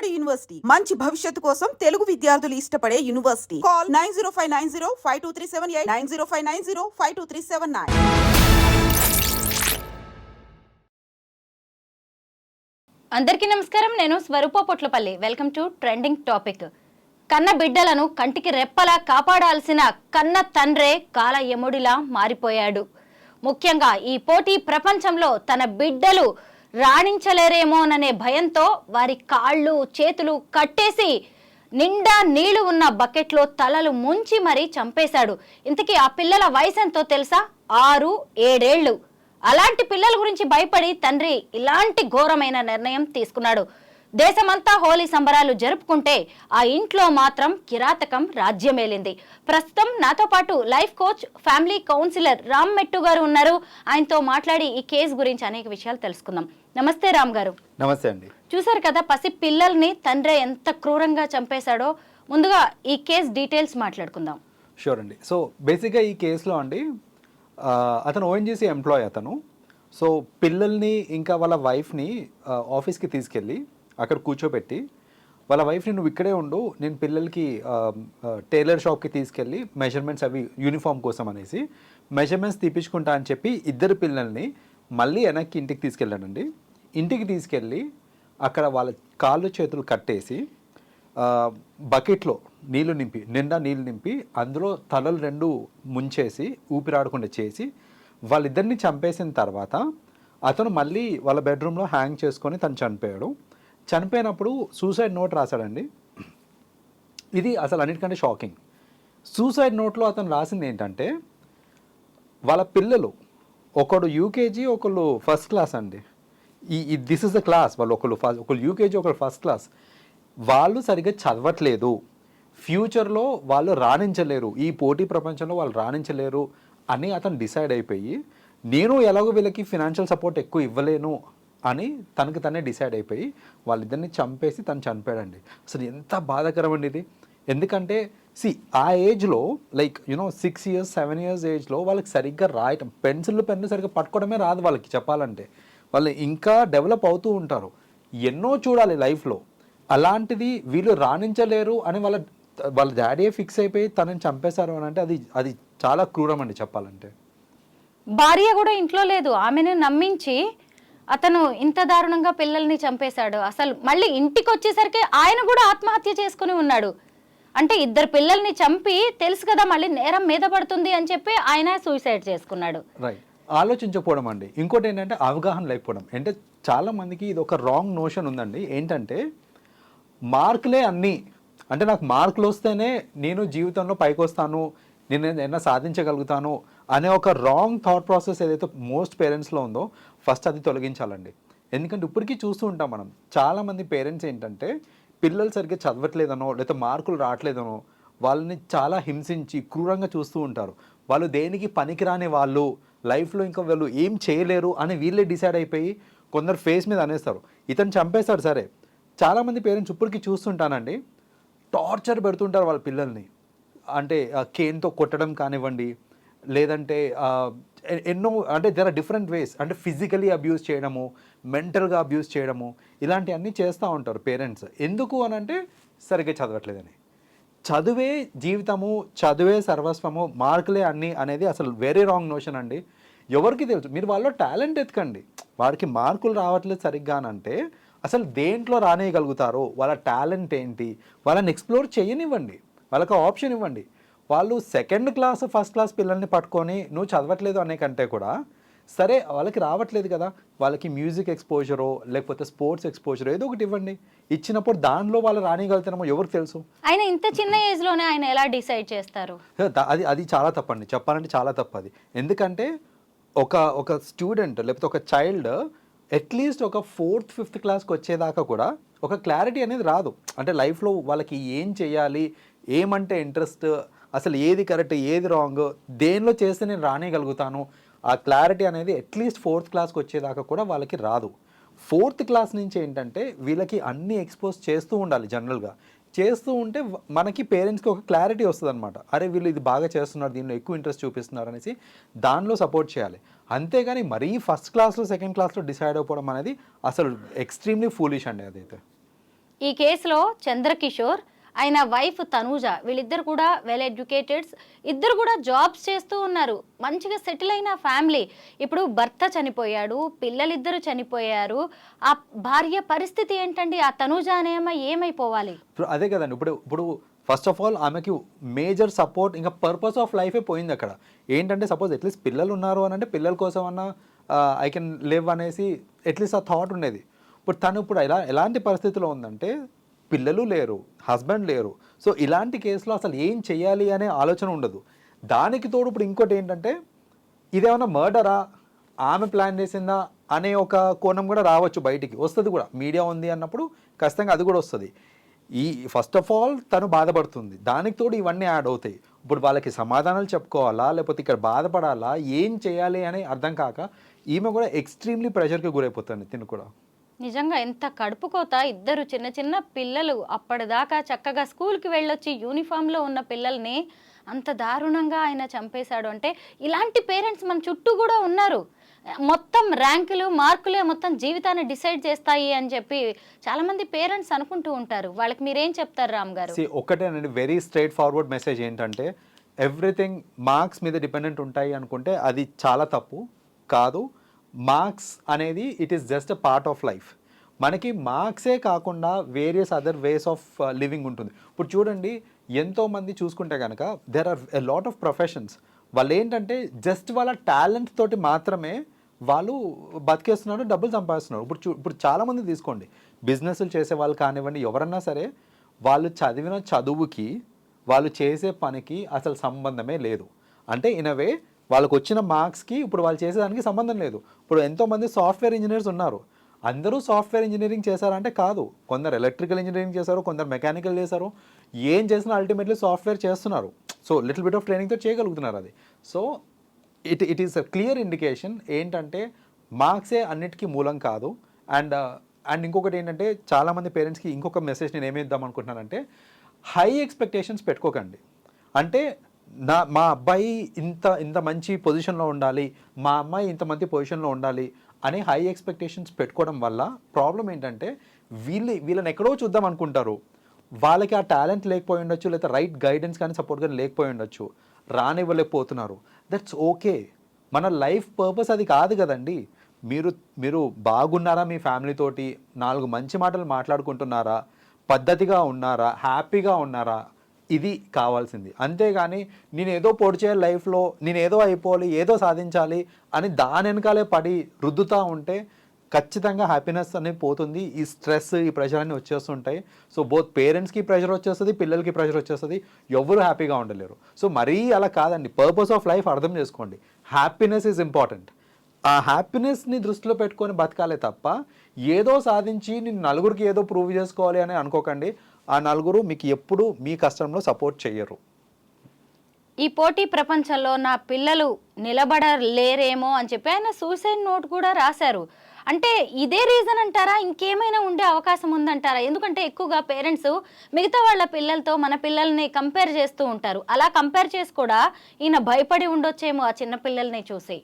Vijayawada university మంచి భవిష్యత్తు కోసం తెలుగు విద్యార్థులు ఇష్టపడే యూనివర్సిటీ. కాల్ 9059052378 9059052379. అందరికీ నమస్కారం. నేను Swaroopa Potlapalli. Welcome to trending topic. కన్న బిడ్డలను కంటికి రెప్పలా కాపాడాల్సిన కన్న తండ్రే కాల యముడిలా మారిపోయాడు. ముఖ్యంగా ఈ పోటీ ప్రపంచంలో తన బిడ్డలు రాణించలేరేమోననే భయంతో వారి కాళ్ళు చేతులు కట్టేసి నిండా నీళ్లు ఉన్న బకెట్లో తలలు ముంచి మరీ చంపేశాడు. ఇంతకీ ఆ పిల్లల వయసు ఎంతో తెలుసా? 6-7 ఏళ్లు. అలాంటి పిల్లల గురించి భయపడి తండ్రి ఇలాంటి ఘోరమైన నిర్ణయం తీసుకున్నాడు. దేశమంతా హోలీ సంబరాలు జరుపుకుంటే ఆ ఇంట్లో మాత్రం కిరాతకం రాజ్యమేలింది. ప్రస్తుతం నాతో పాటు life coach, family counsellor Ram మెట్టు గారు ఉన్నారు. ఆయనతో మాట్లాడి ఈ కేసు గురించి అనేక విషయాలు తెలుసుకుందాం. నమస్తే రామ్ గారు. నమస్తే అండి. చూసారు కదా పసి పిల్లల్ని తండ్రి ఎంత క్రూరంగా చంపేశాడో. ముందుగా ఈ కేసు డీటెయిల్స్ మాట్లాడుకుందాం. షూర్ అండి. సో బేసిక్గా ఈ కేసులో అండి అతను ఓఎన్జీసీ ఎంప్లాయ్. అతను సో పిల్లల్ని ఇంకా వాళ్ళ వైఫ్ని ఆఫీస్కి తీసుకెళ్ళి అక్కడ కూర్చోబెట్టి వాళ్ళ వైఫ్ని నువ్వు ఇక్కడే ఉండు, నేను పిల్లలకి టైలర్ షాప్కి తీసుకెళ్ళి మెజర్మెంట్స్ అవి యూనిఫామ్ కోసం అనేసి మెజర్మెంట్స్ తీపించుకుంటా అని చెప్పి ఇద్దరు పిల్లల్ని మళ్ళీ వెనక్కి ఇంటికి తీసుకెళ్ళానండి. ఇంటికి తీసుకెళ్ళి అక్కడ వాళ్ళ కాళ్ళు చేతులు కట్టేసి బకెట్లో నిండా నీళ్ళు నింపి అందులో తలలు 2 ముంచేసి ఊపిరాడకుండా చేసి వాళ్ళిద్దరిని చంపేసిన తర్వాత అతను మళ్ళీ వాళ్ళ బెడ్రూమ్లో హ్యాంగ్ చేసుకొని తను చనిపోయాడు. చనిపోయినప్పుడు సూసైడ్ నోట్ రాశాడండి. ఇది అసలు అన్నిటికంటే షాకింగ్. సూసైడ్ నోట్లో అతను రాసింది ఏంటంటే వాళ్ళ పిల్లలు ఒకడు యూకేజీ ఒకళ్ళు ఫస్ట్ క్లాస్ అండి. This is the class. వాళ్ళు ఒకళ్ళు యూకేజీ ఒకళ్ళు ఫస్ట్ క్లాస్. వాళ్ళు సరిగ్గా చదవట్లేదు, ఫ్యూచర్లో వాళ్ళు రాణించలేరు, ఈ పోటీ ప్రపంచంలో వాళ్ళు రాణించలేరు అని అతను డిసైడ్ అయిపోయి నేను ఎలాగో వీళ్ళకి ఫినాన్షియల్ సపోర్ట్ ఎక్కువ ఇవ్వలేను అని తనకు తనే డిసైడ్ అయిపోయి వాళ్ళిద్దరిని చంపేసి తను చనిపోయాడండి. అసలు ఎంత బాధాకరం అండి ఇది. ఎందుకంటే ఆ ఏజ్లో లైక్ 6 years 7 years ఏజ్లో వాళ్ళకి సరిగ్గా రాయటం, పెన్ను సరిగ్గా పట్టుకోవడమే రాదు వాళ్ళకి. చెప్పాలంటే వాళ్ళు ఇంకా డెవలప్ అవుతూ ఉంటారు, ఎన్నో చూడాలి లైఫ్లో. అలాంటిది వీళ్ళు రాణించలేరు అని వాళ్ళ డాడీ ఫిక్స్ అయిపోయి తనని చంపేశారు అని అంటే అది చాలా క్రూరం అండి చెప్పాలంటే. భార్య కూడా ఇంట్లో లేదు, ఆమెను నమ్మించి అతను ఇంత దారుణంగా పిల్లల్ని చంపేశాడు. అసలు మళ్ళీ ఇంటికి వచ్చేసరికి ఆయన కూడా ఆత్మహత్య చేసుకుని ఉన్నాడు. అంటే ఇద్దరు పిల్లల్ని చంపి తెలుసు కదా మళ్ళీ నేరం మీద పడుతుంది అని చెప్పి ఆయన సూసైడ్ చేసుకున్నాడు. రైట్. ఆలోచించకపోవడం అండి. ఇంకోటి ఏంటంటే అవగాహన లేకపోవడం. అంటే చాలా మందికి ఇది ఒక రాంగ్ నోషన్ ఉందండి. ఏంటంటే మార్కులే అన్నీ, అంటే నాకు మార్కులు వస్తేనే నేను జీవితంలో పైకి వస్తాను, నేను ఏదైనా సాధించగలుగుతాను అనే ఒక రాంగ్ థాట్ ప్రాసెస్ ఏదైతే మోస్ట్ పేరెంట్స్లో ఉందో ఫస్ట్ అది తొలగించాలండి. ఎందుకంటే ఇప్పటికీ చూస్తూ ఉంటాం మనం, చాలామంది పేరెంట్స్ ఏంటంటే పిల్లలు సరిగ్గా చదవట్లేదనో లేకపోతే మార్కులు రావట్లేదనో వాళ్ళని చాలా హింసించి క్రూరంగా చూస్తూ ఉంటారు. వాళ్ళు దేనికి పనికిరాని వాళ్ళు, లైఫ్లో ఇంకా వాళ్ళు ఏం చేయలేరు అని వీళ్ళే డిసైడ్ అయిపోయి కొందరు ఫేస్ మీద అనేస్తారు. ఇతను చంపేస్తాడు సరే, చాలామంది పేరెంట్స్ ఇప్పటికీ చూస్తుంటానండి టార్చర్ పెడుతుంటారు వాళ్ళ పిల్లల్ని. అంటే కేన్తో కొట్టడం కానివ్వండి, లేదంటే ఎన్నో, అంటే దేర్ ఆర్ డిఫరెంట్ వేస్. అంటే ఫిజికలీ అబ్యూస్ చేయడము, మెంటల్గా అబ్యూస్ చేయడము, ఇలాంటివన్నీ చేస్తూ ఉంటారు పేరెంట్స్. ఎందుకు అని అంటే సరిగ్గా చదవట్లేదని. చదువే జీవితము, చదువే సర్వస్వము, మార్కులే అన్నీ అనేది అసలు వెరీ రాంగ్ నోషన్ అండి. ఎవరికి తెలుసు? మీరు వాళ్ళలో టాలెంట్ ఎత్తుకండి. వాడికి మార్కులు రావట్లేదు సరిగ్గా అని అంటే అసలు దేంట్లో రానేయగలుగుతారో, వాళ్ళ టాలెంట్ ఏంటి, వాళ్ళని ఎక్స్ప్లోర్ చేయనివ్వండి, వాళ్ళకి ఆప్షన్ ఇవ్వండి. వాళ్ళు 2nd class 1st class పిల్లల్ని పట్టుకొని నువ్వు చదవట్లేదు అనే కంటే కూడా సరే వాళ్ళకి రావట్లేదు కదా, వాళ్ళకి మ్యూజిక్ ఎక్స్పోజరో లేకపోతే స్పోర్ట్స్ ఎక్స్పోజరో ఏదో ఒకటి ఇవ్వండి. ఇచ్చినప్పుడు దానిలో వాళ్ళు రానిగలుగుతారేమో ఎవరికి తెలుసు. ఆయన ఇంత చిన్న ఏజ్లోనే ఆయన ఎలా డిసైడ్ చేస్తారు? అది చాలా తప్పండి. చెప్పాలంటే చాలా తప్పు అది. ఎందుకంటే ఒక స్టూడెంట్ లేకపోతే ఒక చైల్డ్ అట్లీస్ట్ ఒక 4th 5th క్లాస్కి వచ్చేదాకా కూడా ఒక క్లారిటీ అనేది రాదు. అంటే లైఫ్లో వాళ్ళకి ఏం చేయాలి, ఏమంటే ఇంట్రెస్ట్, అసలు ఏది కరెక్ట్ ఏది రాంగ్, దేనిలో చేస్తే నేను రానేయగలుగుతాను, ఆ క్లారిటీ అనేది అట్లీస్ట్ 4th క్లాస్కి వచ్చేదాకా కూడా వాళ్ళకి రాదు. 4th క్లాస్ నుంచి ఏంటంటే వీళ్ళకి అన్నీ ఎక్స్పోజ్ చేస్తూ ఉండాలి. జనరల్గా చేస్తూ ఉంటే మనకి పేరెంట్స్కి ఒక క్లారిటీ వస్తుంది అనమాట. అరే వీళ్ళు ఇది బాగా చేస్తున్నారు, దీనిలో ఎక్కువ ఇంట్రెస్ట్ చూపిస్తున్నారు అనేసి దానిలో సపోర్ట్ చేయాలి. అంతేగాని మరీ 1st క్లాస్లో 2nd క్లాస్లో డిసైడ్ అయిపోవడం అనేది అసలు ఎక్స్ట్రీమ్లీ ఫూలిష్ అండి. అదైతే ఈ కేసులో చంద్రకిషోర్ ఆయన వైఫ్ తనూజ వీళ్ళిద్దరు కూడా వెల్ ఎడ్యుకేటెడ్స్, ఇద్దరు కూడా జాబ్స్ చేస్తూ ఉన్నారు, మంచిగా సెటిల్ అయిన ఫ్యామిలీ. ఇప్పుడు భర్త చనిపోయాడు, పిల్లలిద్దరు చనిపోయారు, ఆ భార్య పరిస్థితి ఏంటండి? ఆ తనూజ అనేమ ఏమైపోవాలి? అదే కదండి. ఇప్పుడు ఫస్ట్ ఆఫ్ ఆల్ ఆమెకి మేజర్ సపోర్ట్, ఇంకా పర్పస్ ఆఫ్ లైఫే పోయింది అక్కడ. ఏంటంటే సపోజ్ అట్లీస్ట్ పిల్లలు ఉన్నారు అని అంటే పిల్లల కోసం అన్న ఐ కెన్ లివ్ అనేసి అట్లీస్ట్ ఆ థాట్ ఉండేది. ఇప్పుడు తను ఇప్పుడు ఎలాంటి పరిస్థితిలో ఉందంటే పిల్లలు లేరు, హస్బెండ్ లేరు. సో ఇలాంటి కేసులో అసలు ఏం చేయాలి అనే ఆలోచన ఉండదు. దానికి తోడు ఇప్పుడు ఇంకోటి ఏంటంటే ఇదేమన్నా మర్డరా, ఆమె ప్లాన్ చేసిందా అనే ఒక కోణం కూడా రావచ్చు, బయటికి వస్తుంది కూడా. మీడియా ఉంది అన్నప్పుడు ఖచ్చితంగా అది కూడా వస్తుంది. ఫస్ట్ ఆఫ్ ఆల్ తను బాధపడుతుంది, దానికి తోడు ఇవన్నీ యాడ్ అవుతాయి. ఇప్పుడు వాళ్ళకి సమాధానాలు చెప్పుకోవాలా లేకపోతే ఇక్కడ బాధపడాలా, ఏం చేయాలి అని అర్థం కాక ఈమె కూడా ఎక్స్ట్రీమ్లీ ప్రెషర్కి గురైపోతుంది. తిను కూడా నిజంగా ఎంత కడుపు కోత. ఇద్దరు చిన్న చిన్న పిల్లలు, అప్పటిదాకా చక్కగా స్కూల్కి వెళ్ళొచ్చి యూనిఫామ్లో ఉన్న పిల్లల్ని అంత దారుణంగా ఆయన చంపేశాడు అంటే, ఇలాంటి పేరెంట్స్ మన చుట్టూ కూడా ఉన్నారు. మొత్తం ర్యాంకులు మార్కులే మొత్తం జీవితాన్ని డిసైడ్ చేస్తాయి అని చెప్పి చాలామంది పేరెంట్స్ అనుకుంటూ ఉంటారు. వాళ్ళకి మీరేం చెప్తారు రామ్ గారు? ఒకటేనండి, వెరీ స్ట్రైట్ ఫార్వర్డ్ మెసేజ్ ఏంటంటే ఎవ్రీథింగ్ మార్క్స్ మీద డిపెండెంట్ ఉంటాయి అనుకుంటే అది చాలా తప్పు. కాదు, మార్క్స్ అనేది it is just a part of life. మనకి మార్క్సే కాకుండా various other ways of living ఉంటుంది. ఇప్పుడు చూడండి, ఎంతోమంది చూసుకుంటే కనుక there are a lot of professions, వాళ్ళు ఏంటంటే జస్ట్ వాళ్ళ టాలెంట్ తోటి మాత్రమే వాళ్ళు బతికేస్తున్నారు, డబ్బులు సంపాదిస్తున్నారు. ఇప్పుడు చాలామంది తీసుకోండి, బిజినెస్లు చేసే వాళ్ళు కానివ్వండి, ఎవరన్నా సరే వాళ్ళు చదివిన చదువుకి వాళ్ళు చేసే పనికి అసలు సంబంధమే లేదు. అంటే ఇన్ అ వే వాళ్ళకు వచ్చిన మార్క్స్కి ఇప్పుడు వాళ్ళు చేసేదానికి సంబంధం లేదు. ఇప్పుడు ఎంతోమంది సాఫ్ట్వేర్ ఇంజనీర్స్ ఉన్నారు, అందరూ సాఫ్ట్వేర్ ఇంజనీరింగ్ చేశారంటే కాదు. కొందరు ఎలక్ట్రికల్ ఇంజనీరింగ్ చేశారు, కొందరు మెకానికల్ చేశారు. ఏం చేసినా అల్టిమేట్లీ సాఫ్ట్వేర్ చేస్తున్నారు. సో లిటిల్ బిట్ ఆఫ్ ట్రైనింగ్తో చేయగలుగుతున్నారు అది. So it is a clear indication ఏంటంటే మార్క్సే అన్నిటికీ మూలం కాదు. అండ్ ఇంకొకటి ఏంటంటే చాలామంది పేరెంట్స్కి ఇంకొక మెసేజ్ నేను ఏమిద్దాం అనుకుంటున్నానంటే, హై ఎక్స్పెక్టేషన్స్ పెట్టుకోకండి. అంటే మా అబ్బాయి ఇంత మంచి పొజిషన్లో ఉండాలి, మా అమ్మాయి ఇంత మంచి పొజిషన్లో ఉండాలి అని హై ఎక్స్పెక్టేషన్స్ పెట్టుకోవడం వల్ల ప్రాబ్లం ఏంటంటే వీళ్ళని ఎక్కడో చూద్దాం అనుకుంటారు. వాళ్ళకి ఆ టాలెంట్ లేకపోయి ఉండొచ్చు, లేదా రైట్ గైడెన్స్ కానీ సపోర్ట్ కానీ లేకపోయి ఉండొచ్చు, రానివ్వలేకపోతున్నారు. That's okay. మన లైఫ్ పర్పస్ అది కాదు కదండి. మీరు బాగున్నారా, మీ ఫ్యామిలీతోటి 4 మంచి మాటలు మాట్లాడుకుంటున్నారా, పద్ధతిగా ఉన్నారా, హ్యాపీగా ఉన్నారా, ఇది కావాల్సింది. అంతేగాని నేను ఏదో పొడి చేయాలి లైఫ్లో, నేను ఏదో అయిపోవాలి, ఏదో సాధించాలి అని దాని వెనకాలే పడి రుద్దుతూ ఉంటే ఖచ్చితంగా హ్యాపీనెస్ అనేది పోతుంది. ఈ స్ట్రెస్, ఈ ప్రెషర్ అన్నీ వచ్చేస్తుంటాయి. సో బోత్ పేరెంట్స్కి ప్రెషర్ వచ్చేస్తుంది, పిల్లలకి ప్రెషర్ వచ్చేస్తుంది, ఎవరు హ్యాపీగా ఉండలేరు. సో మరీ అలా కాదండి, పర్పస్ ఆఫ్ లైఫ్ అర్థం చేసుకోండి. Happiness is important. ఆ హ్యాపీనెస్ని దృష్టిలో పెట్టుకొని బతకాలే తప్ప ఏదో సాధించి నేను నలుగురికి ఏదో ప్రూవ్ చేసుకోవాలి అని అనుకోకండి. ఆ నలుగురు మీకు ఎప్పుడు మీ కష్టంలో సపోర్ట్ చేయరు. ఈ పోటీ ప్రపంచంలో నా పిల్లలు నిలబడలేరేమో అని చెప్పి ఆయన సూసైడ్ నోట్ కూడా రాశారు. అంటే ఇదే రీజన్ అంటారా, ఇంకేమైనా ఉండే అవకాశం ఉందంటారా? ఎందుకంటే ఎక్కువగా పేరెంట్స్ మిగతా వాళ్ళ పిల్లలతో మన పిల్లల్ని కంపేర్ చేస్తూ ఉంటారు. అలా కంపేర్ చేసి కూడా ఈయన భయపడి ఉండొచ్చేమో ఆ చిన్న పిల్లల్ని చూసి.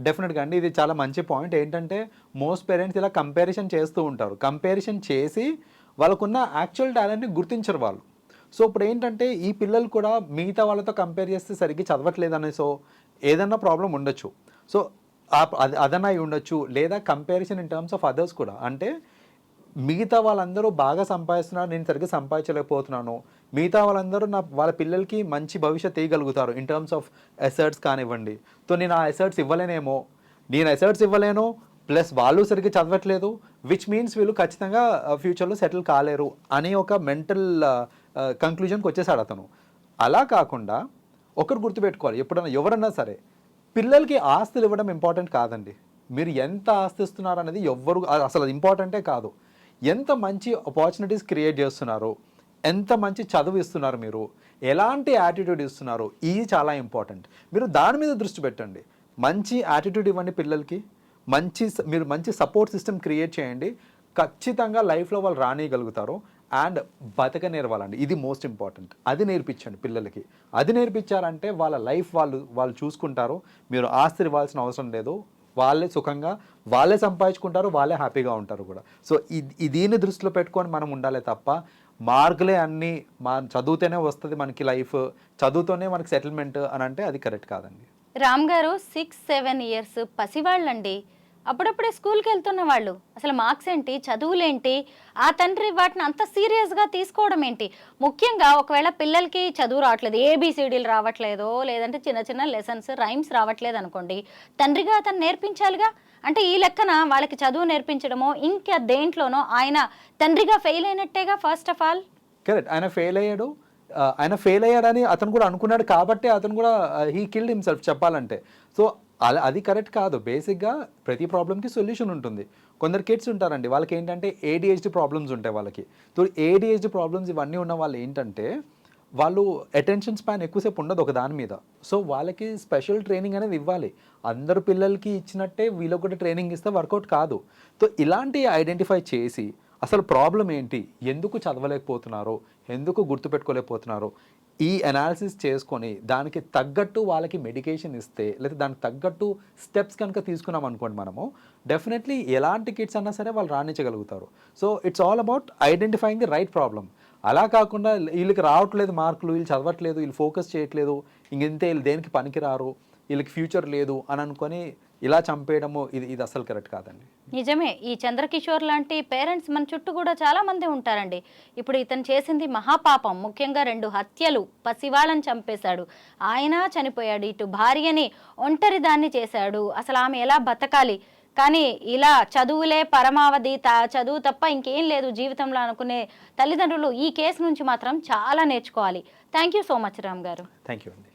డెఫినెట్గా అండి, ఇది చాలా మంచి పాయింట్. ఏంటంటే మోస్ట్ పేరెంట్స్ ఇలా కంపారిజన్ చేస్తూ ఉంటారు. కంపారిజన్ చేసి వాళ్ళకున్న యాక్చువల్ టాలెంట్ని గుర్తించరు వాళ్ళు. సో ఇప్పుడు ఏంటంటే ఈ పిల్లలు కూడా మిగతా వాళ్ళతో కంపేర్ చేస్తే సరిగ్గా చదవట్లేదని సో ఏదన్నా ప్రాబ్లం ఉండొచ్చు. సో అదన్నా ఉండొచ్చు, లేదా comparison in terms of others కూడా. అంటే మిగతా వాళ్ళందరూ బాగా సంపాదిస్తున్నారు, నేను సరిగ్గా సంపాదించలేకపోతున్నాను, మిగతా వాళ్ళందరూ వాళ్ళ పిల్లలకి మంచి భవిష్యత్తు ఇవ్వగలుగుతారు ఇన్ టర్మ్స్ ఆఫ్ అసెట్స్ కానివ్వండి. సో నేను ఆ అసెట్స్ ఇవ్వలేనేమో, నేను అసెట్స్ ఇవ్వలేను, ప్లస్ వాళ్ళు సరిగ్గా చదవట్లేదు, విచ్ మీన్స్ వీళ్ళు ఖచ్చితంగా ఫ్యూచర్లో సెటిల్ కాలేరు అనే ఒక మెంటల్ కంక్లూజన్కి వచ్చేసాడు అతను. అలా కాకుండా ఒకరు గుర్తుపెట్టుకోవాలి, ఎప్పుడన్నా ఎవరన్నా సరే పిల్లలకి ఆస్తులు ఇవ్వడం ఇంపార్టెంట్ కాదండి. మీరు ఎంత ఆస్తి ఇస్తున్నారు అనేది ఎవ్వరు అసలు ఇంపార్టెంటే కాదు. ఎంత మంచి ఆపర్చునిటీస్ క్రియేట్ చేస్తున్నారు, ఎంత మంచి చదువు ఇస్తున్నారు, మీరు ఎలాంటి యాటిట్యూడ్ ఇస్తున్నారు, ఇది చాలా ఇంపార్టెంట్. మీరు దాని మీద దృష్టి పెట్టండి. మంచి యాటిట్యూడ్ ఇవ్వండి పిల్లలకి, మీరు మంచి సపోర్ట్ సిస్టమ్ క్రియేట్ చేయండి. ఖచ్చితంగా లైఫ్లో వాళ్ళు రానియగలుగుతారు. అండ్ బతక నేర్వాలండి, ఇది మోస్ట్ ఇంపార్టెంట్. అది నేర్పించండి పిల్లలకి. అది నేర్పించారంటే వాళ్ళ లైఫ్ వాళ్ళు చూసుకుంటారు. మీరు ఆస్తి ఇవ్వాల్సిన అవసరం లేదు, వాళ్ళే సుఖంగా వాళ్ళే సంపాదించుకుంటారు, వాళ్ళే హ్యాపీగా ఉంటారు కూడా. సో దీన్ని దృష్టిలో పెట్టుకొని మనం ఉండాలి తప్ప మార్కులే అన్నీ చదువుతూనే వస్తుంది మనకి లైఫ్, చదువుతోనే మనకి సెటిల్మెంట్ అని అంటే అది కరెక్ట్ కాదండి. రామ్ గారు 6-7 ఇయర్స్ పసివాళ్ళండి, అప్పుడప్పుడే స్కూల్కి వెళ్తున్న వాళ్ళు, అసలు మార్క్స్ ఏంటి, చదువులేంటి, ఆ తండ్రి వాటిని అంత సీరియస్గా తీసుకోవడం ఏంటి? ముఖ్యంగా ఒకవేళ పిల్లలకి చదువు రావట్లేదు, ఏబిసిడీలు రావట్లేదో, లేదంటే చిన్న చిన్న లెసన్స్ రైమ్స్ రావట్లేదు అనుకోండి, తండ్రిగా అతను నేర్పించాలిగా. అంటే ఈ లెక్కన వాళ్ళకి చదువు నేర్పించడమో ఇంకా దేంట్లోనో ఆయన తండ్రిగా ఫెయిల్ అయినట్టేగా. ఫస్ట్ ఆఫ్ ఆల్ కరెక్ట్, ఆయన ఫెయిల్ అయ్యాడని అతను కూడా అనుకున్నాడు కాబట్టి అతను కూడా హీ కిల్డ్ హిమ్సెల్ఫ్ చెప్పాలంటే. సో అది కరెక్ట్ కాదు. బేసిక్గా ప్రతి ప్రాబ్లమ్కి సొల్యూషన్ ఉంటుంది. కొందరు కిడ్స్ ఉంటారండి, వాళ్ళకి ఏంటంటే ADHD ప్రాబ్లమ్స్ ఉంటాయి వాళ్ళకి. సో ADHD ప్రాబ్లమ్స్ ఇవన్నీ ఉన్న వాళ్ళు ఏంటంటే వాళ్ళు అటెన్షన్ స్పాన్ ఎక్కువసేపు ఉండదు ఒక దాని మీద. సో వాళ్ళకి స్పెషల్ ట్రైనింగ్ అనేది ఇవ్వాలి. అందరు పిల్లలకి ఇచ్చినట్టే వీళ్ళకి కూడా ట్రైనింగ్ ఇస్తే వర్కౌట్ కాదు. సో ఇలాంటి ఐడెంటిఫై చేసి అసలు ప్రాబ్లం ఏంటి, ఎందుకు చదవలేకపోతున్నారో, ఎందుకు గుర్తుపెట్టుకోలేకపోతున్నారో ఈ అనాలిసిస్ చేసుకొని దానికి తగ్గట్టు వాళ్ళకి మెడికేషన్ ఇస్తే, లేదా దానికి తగ్గట్టు స్టెప్స్ కనుక తీసుకున్నాం అనుకోండి మనము, డెఫినెట్లీ ఎలాంటి కిడ్స్ అన్నా సరే వాళ్ళు రాణించగలుగుతారు. So it's all about identifying the right problem. అలా కాకుండా వీళ్ళకి రావట్లేదు మార్కులు, వీళ్ళు చదవట్లేదు, వీళ్ళు ఫోకస్ చేయట్లేదు, ఇంకెంతే, వీళ్ళు దేనికి పనికిరారు, వీళ్ళకి ఫ్యూచర్ లేదు అని అనుకొని ఇలా చంపేయడము ఇది అసలు కరెక్ట్ కాదండి. నిజమే, ఈ చంద్రకిషోర్ లాంటి పేరెంట్స్ మన చుట్టూ కూడా చాలా మంది ఉంటారండి. ఇప్పుడు ఇతను చేసింది మహాపాపం, ముఖ్యంగా 2 హత్యలు, పసివాళ్ళని చంపేశాడు, ఆయన చనిపోయాడు, ఇటు భార్యని ఒంటరి దాన్ని చేశాడు, అసలు ఆమె ఎలా బతకాలి. కానీ ఇలా చదువులే పరమావధి, చదువు తప్ప ఇంకేం లేదు జీవితంలో అనుకునే తల్లిదండ్రులు ఈ కేసు నుంచి మాత్రం చాలా నేర్చుకోవాలి. Thank you so much Ram garu. Thank you అండి.